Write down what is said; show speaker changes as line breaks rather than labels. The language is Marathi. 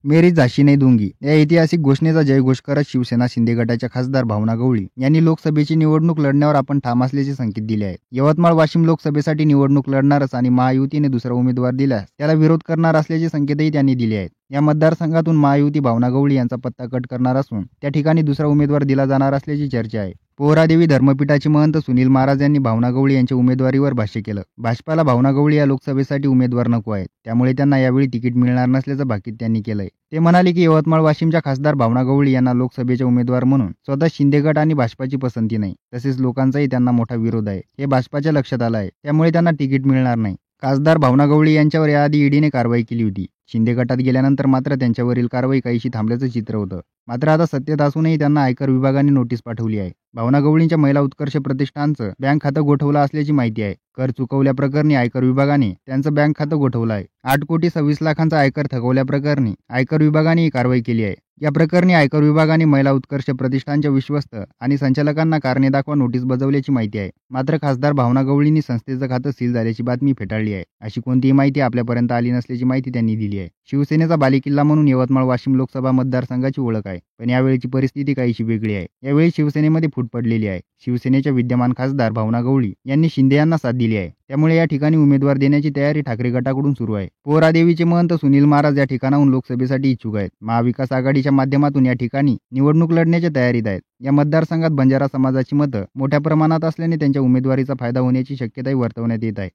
मेरी झाशी नाही दूंगी या ऐतिहासिक घोषणेचा जयघोष करत शिवसेना शिंदे गटाच्या खासदार भावना गवळी यांनी लोकसभेची निवडणूक लढण्यावर आपण ठाम असल्याचे संकेत दिले आहेत. यवतमाळ वाशिम लोकसभेसाठी निवडणूक लढणारच आणि महायुतीने दुसरा उमेदवार दिल्यास त्याला विरोध करणार असल्याचे संकेतही त्यांनी दिले आहेत. या मतदारसंघातून महायुती भावना गवळी यांचा पत्ता कट करणार असून त्या ठिकाणी दुसरा उमेदवार दिला जाणार असल्याची चर्चा आहे. पोहरादेवी धर्मपीठाचे महंत सुनील महाराज यांनी भावना गवळी यांच्या उमेदवारीवर भाष्य केलं. भाजपाला भावना गवळी या लोकसभेसाठी उमेदवार नको आहेत, त्यामुळे त्यांना यावेळी तिकीट मिळणार नसल्याचं भाकीत त्यांनी केलंय. ते म्हणाले की यवतमाळ वाशिमच्या खासदार भावना गवळी यांना लोकसभेचे उमेदवार म्हणून स्वतः शिंदे गट आणि भाजपाची पसंती नाही, तसेच लोकांचाही त्यांना मोठा विरोध आहे. हे भाजपाच्या लक्षात आलं आहे, त्यामुळे त्यांना तिकीट मिळणार नाही. खासदार भावना गवळी यांच्यावर याआधी ईडीने कारवाई केली होती. शिंदे गटात गेल्यानंतर मात्र त्यांच्यावरील कारवाई काहीशी थांबल्याचं चित्र होतं. मात्र आता सत्तेत असूनही त्यांना आयकर विभागाने नोटीस पाठवली आहे. भावना गवळींच्या महिला उत्कर्ष प्रतिष्ठानचं बँक खातं गोठवलं असल्याची माहिती आहे. कर चुकवल्याप्रकरणी आयकर विभागाने त्यांचं बँक खातं गोठवलं आहे. 8,26 लाखांचा आयकर थकवल्याप्रकरणी आयकर विभागाने ही कारवाई केली आहे. या प्रकरणी आयकर विभागाने महिला उत्कर्ष प्रतिष्ठानच्या विश्वस्त आणि संचालकांना कारणे दाखवा नोटीस बजावल्याची माहिती आहे. मात्र खासदार भावना गवळींनी संस्थेचं खातं सील झाल्याची बातमी फेटाळली आहे. अशी कोणतीही माहिती आपल्यापर्यंत आली नसल्याची माहिती त्यांनी दिली आहे. शिवसेनेचा बालेकिल्ला म्हणून यवतमाळ वाशिम लोकसभा मतदारसंघाची ओळख आहे, पण यावेळीची परिस्थिती काहीशी वेगळी आहे. यावेळी शिवसेनेमध्ये फूट पडलेली आहे. शिवसेनेच्या विद्यमान खासदार भावना गवळी यांनी शिंदे यांना साथ दिली आहे, त्यामुळे या ठिकाणी उमेदवार देण्याची तयारी ठाकरे गटाकडून सुरू आहे. पोहरादेवीचे महंत सुनील महाराज या ठिकाणाहून लोकसभेसाठी इच्छुक आहेत. महाविकास आघाडीच्या माध्यमातून या ठिकाणी निवडणूक लढण्याच्या तयारीत आहेत. या मतदारसंघात बंजारा समाजाची मतं मोठ्या प्रमाणात असल्याने त्यांच्या उमेदवारीचा फायदा होण्याची शक्यताही वर्तवण्यात येत आहे.